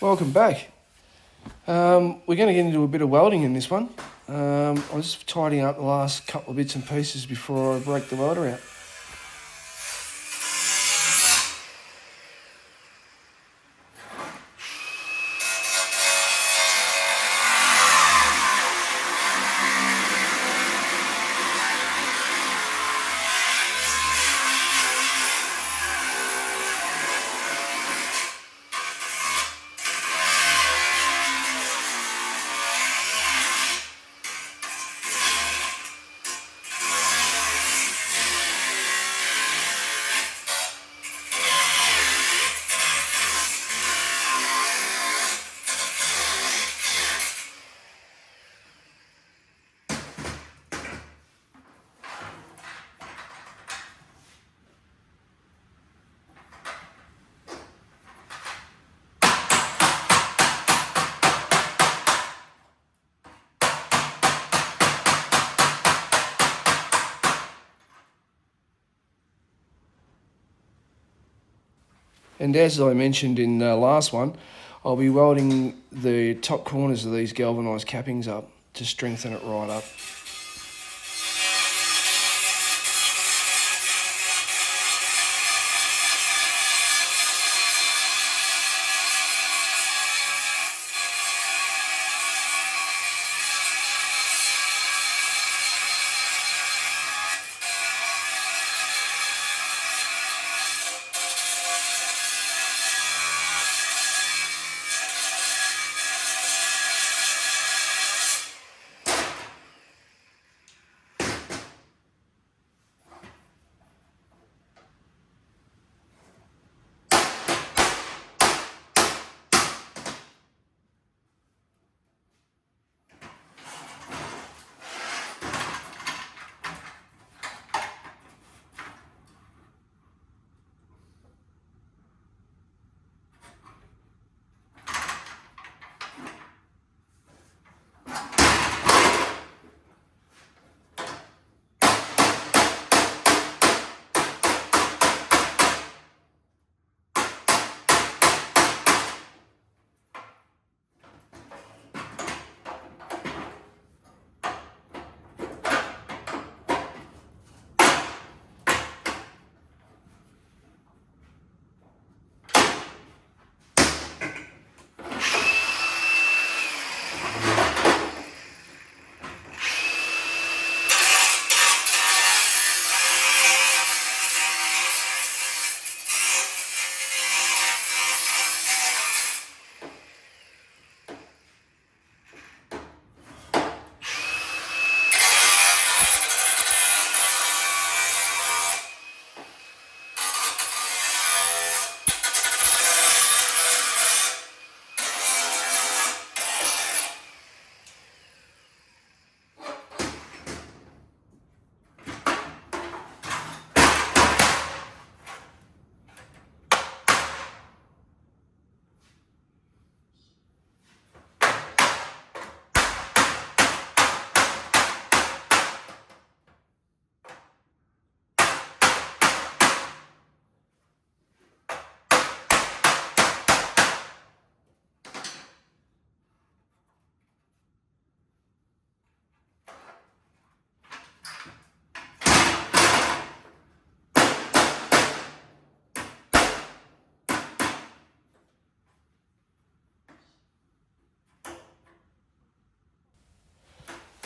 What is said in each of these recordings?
Welcome back. We're going to get into a bit of welding in this one. I'm just tidying up the last couple of bits and pieces before I break the welder out. And as I mentioned in the last one, I'll be welding the top corners of these galvanised cappings up to strengthen it right up.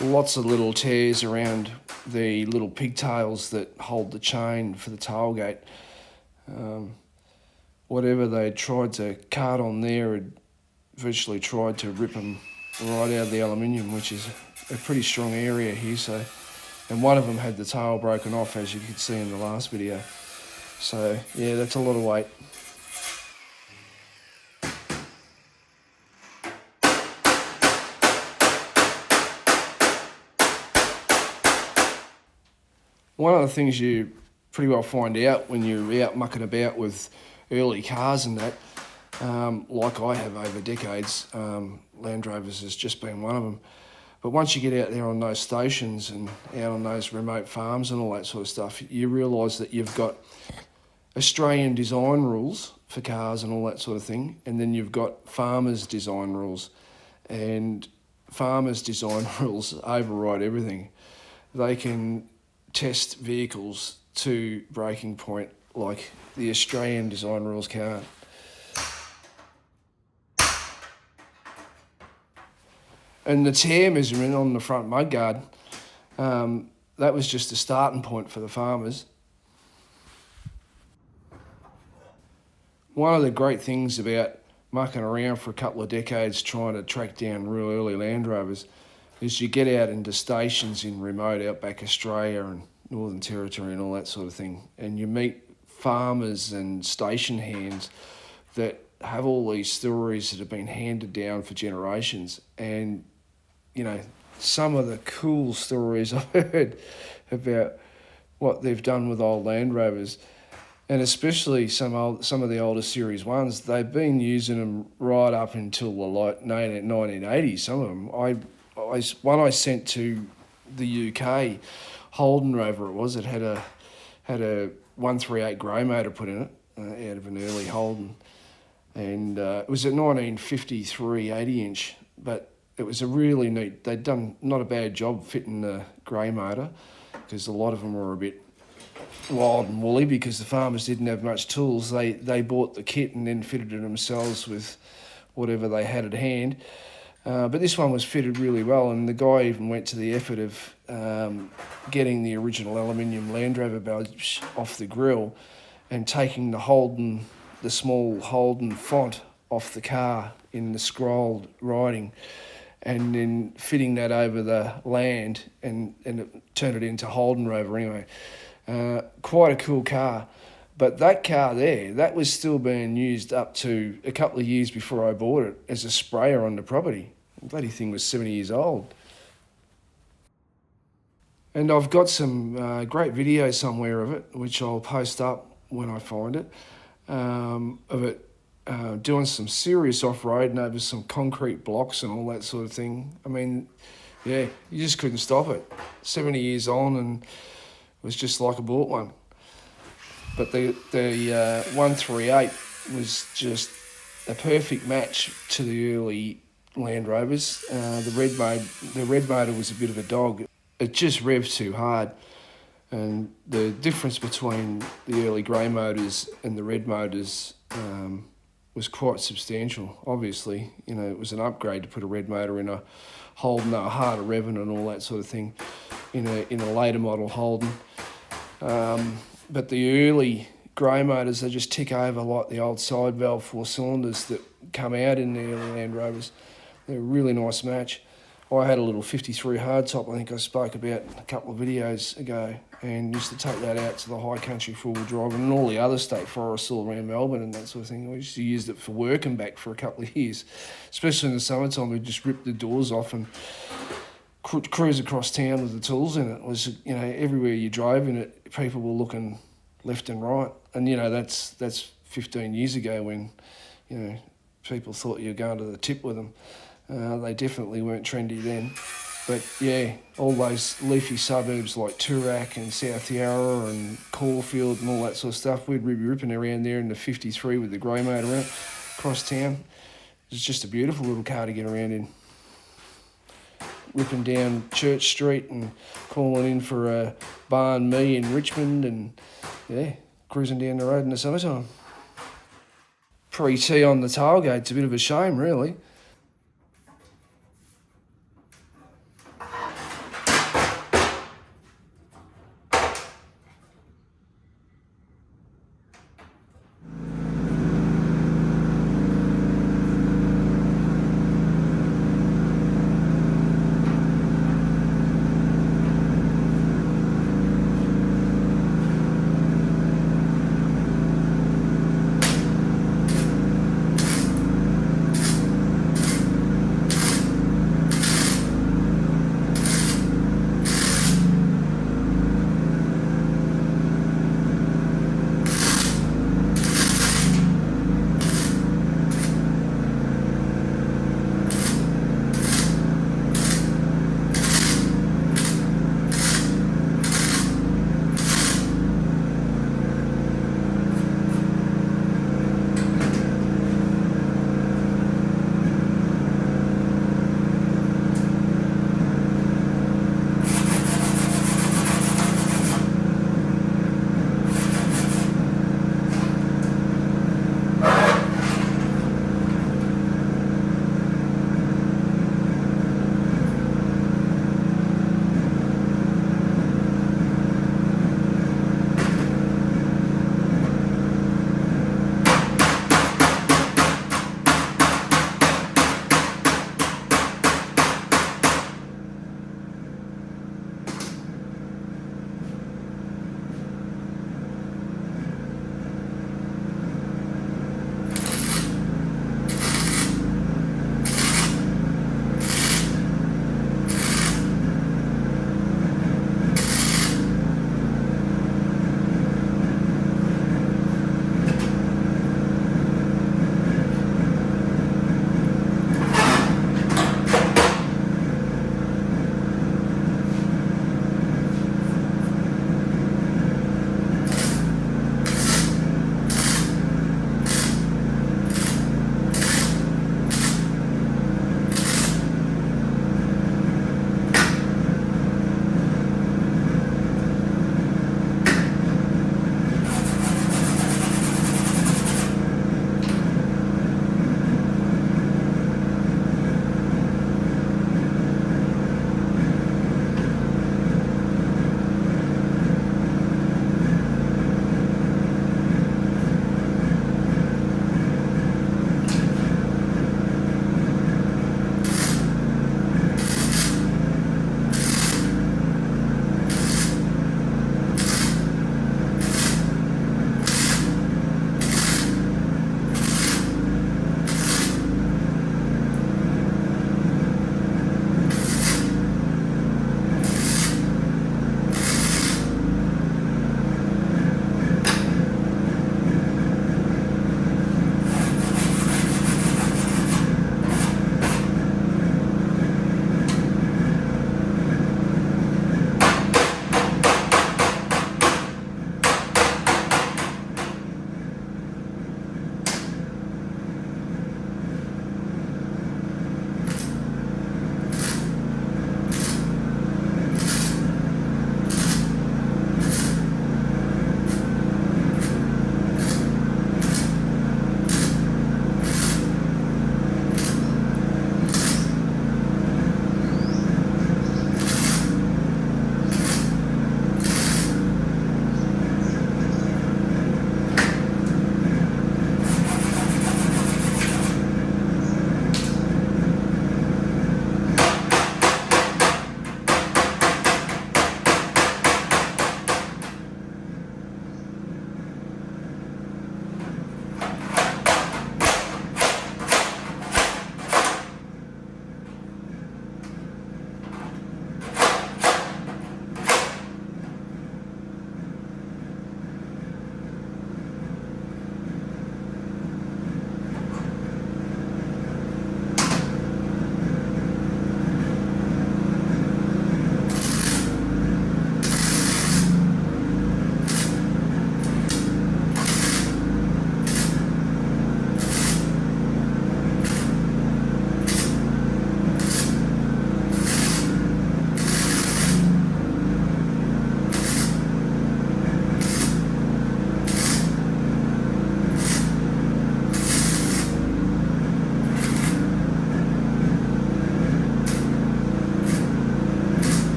Lots of little tears around the little pigtails that hold the chain for the tailgate. Whatever they tried to cut on there had virtually tried to rip them right out of the aluminium, which is a pretty strong area here. So, and one of them had the tail broken off, as you could see in the last video. So yeah, that's a lot of weight. One of the things you pretty well find out when you're out mucking about with early cars and that, like I have over decades, Land Rovers has just been one of them. But once you get out there on those stations and out on those remote farms and all that sort of stuff, you realise that you've got Australian design rules for cars and all that sort of thing, and then you've got farmers' design rules, and farmers' design rules override everything. They can test vehicles to breaking point like the Australian design rules can't. And the tear measurement on the front mudguard, that was just a starting point for the farmers. One of the great things about mucking around for a couple of decades trying to track down real early Land Rovers is you get out into stations in remote outback Australia and Northern Territory and all that sort of thing, and you meet farmers and station hands that have all these stories that have been handed down for generations. And you know, some of the cool stories I've heard about what they've done with old Land Rovers, and especially some of the older Series 1s, they've been using them right up until the late 1980s, some of them. One I sent to the UK, Holden Rover it was, it had a 138 grey motor put in it, out of an early Holden. And it was a 1953 80-inch, but it was a really neat, they'd done not a bad job fitting the grey motor, because a lot of them were a bit wild and woolly because the farmers didn't have much tools. They bought the kit and then fitted it themselves with whatever they had at hand. But this one was fitted really well, and the guy even went to the effort of getting the original aluminium Land Rover badge off the grille and taking the small Holden font off the car in the scrolled writing, and then fitting that over the Land and it turned it into Holden Rover anyway. Quite a cool car. But that car there, that was still being used up to a couple of years before I bought it as a sprayer on the property. The bloody thing was 70 years old. And I've got some great video somewhere of it, which I'll post up when I find it, of it doing some serious off-roading over some concrete blocks and all that sort of thing. I mean, yeah, you just couldn't stop it. 70 years on, and it was just like I bought one. But the 138 was just a perfect match to the early Land Rovers. The red motor was a bit of a dog. It just revved too hard. And the difference between the early grey motors and the red motors was quite substantial. Obviously, you know, it was an upgrade to put a red motor in a Holden, a harder revving and all that sort of thing in a later model Holden. But the early grey motors, they just tick over like the old side valve 4 cylinders that come out in the early Land Rovers. They're a really nice match. I had a little 53 hardtop I think I spoke about a couple of videos ago, and used to take that out to the high country four-wheel drive and all the other state forests all around Melbourne and that sort of thing. We used to use it for work and back for a couple of years, especially in the summertime. We'd just rip the doors off and cruise across town with the tools in it. It was, you know, everywhere you drove in it, people were looking left and right. And, you know, that's 15 years ago when, you know, people thought you were going to the tip with them. They definitely weren't trendy then. But yeah, all those leafy suburbs like Toorak and South Yarra and Caulfield and all that sort of stuff, we'd be ripping around there in the 53 with the grey motor out across town. It's just a beautiful little car to get around in. Whipping down Church Street and calling in for a barn me in Richmond, and yeah, cruising down the road in the summertime. Pre-T on the tailgate's a bit of a shame, really.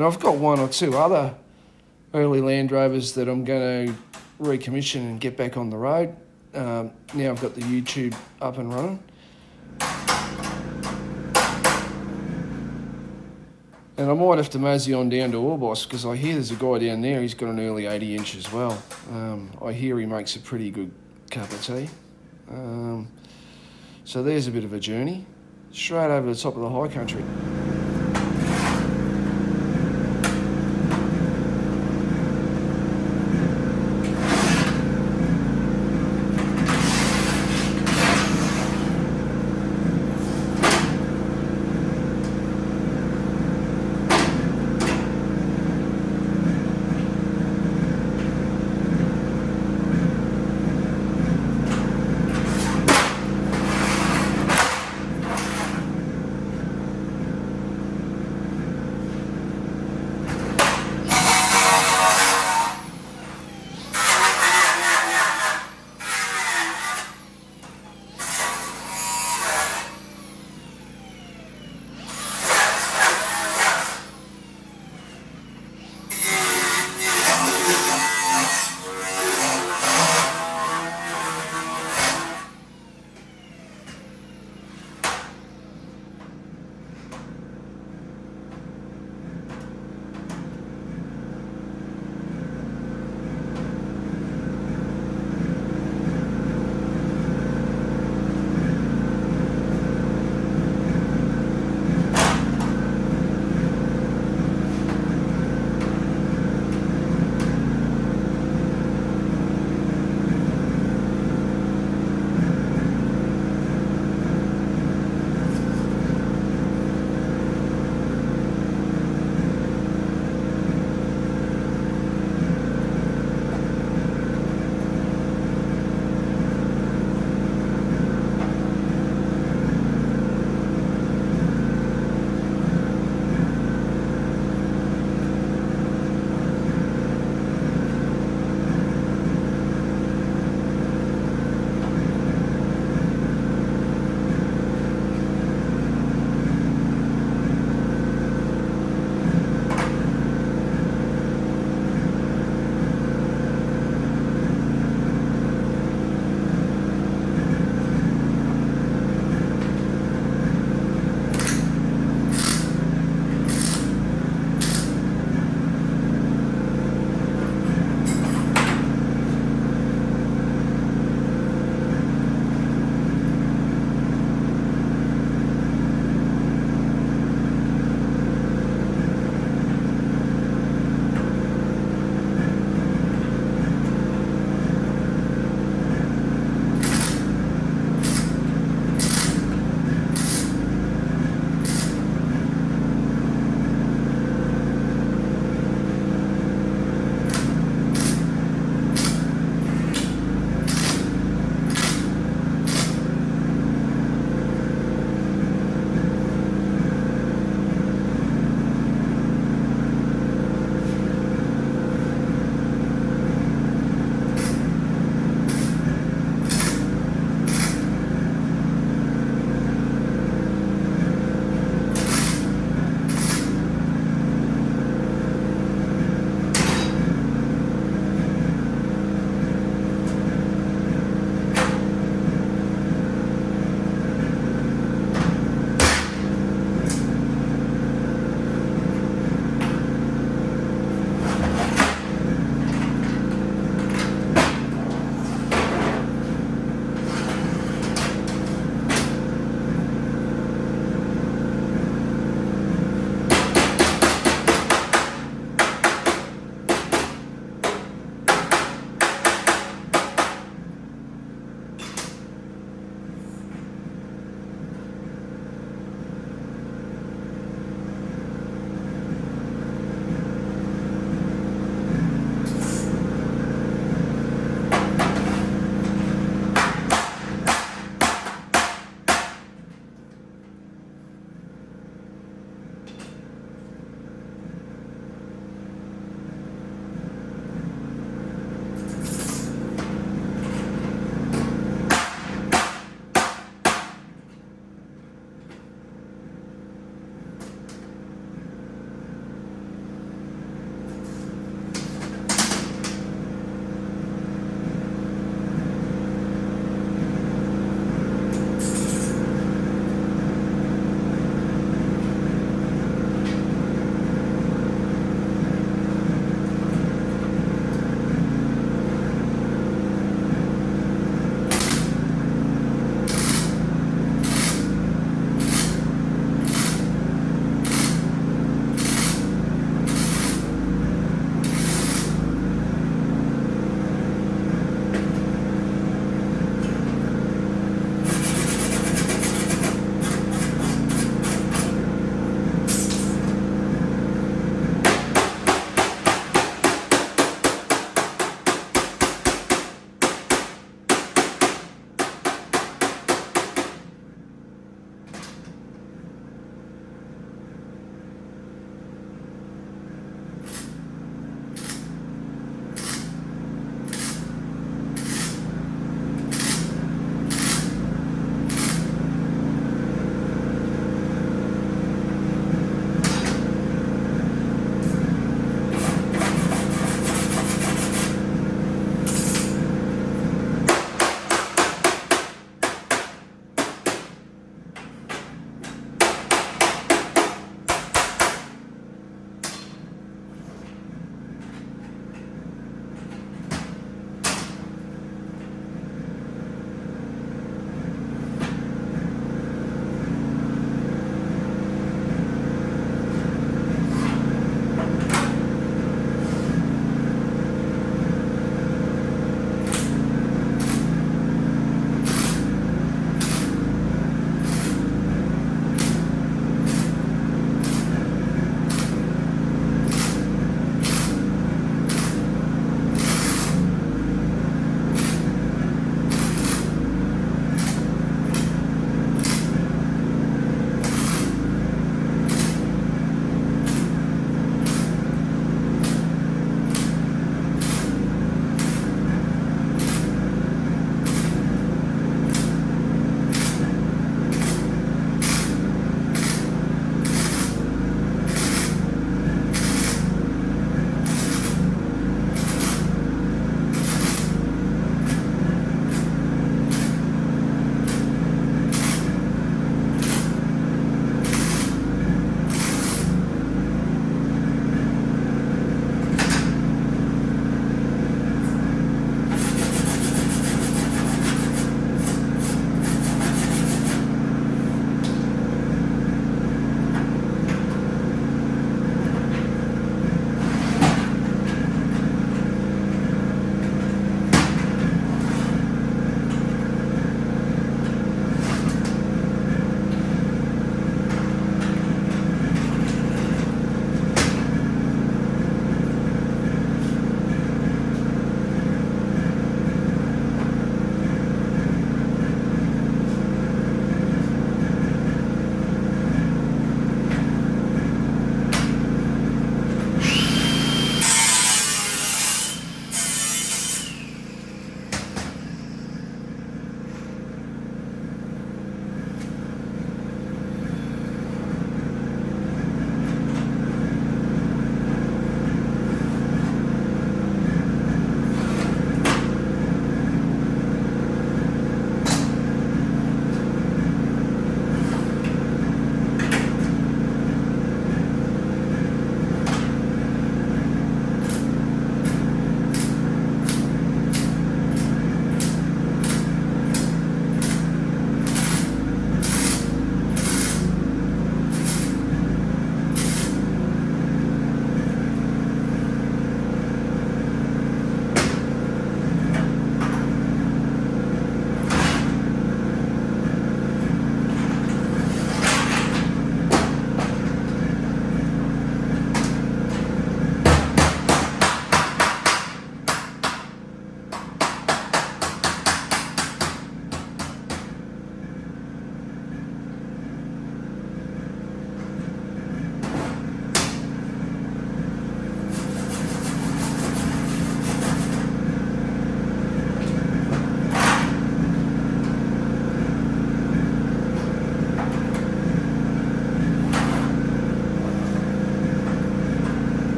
And I've got one or two other early Land Rovers that I'm going to recommission and get back on the road. Now I've got the YouTube up and running. And I might have to mosey on down to Orbost, because I hear there's a guy down there, he's got an early 80-inch as well. I hear he makes a pretty good cup of tea. So there's a bit of a journey, straight over the top of the high country.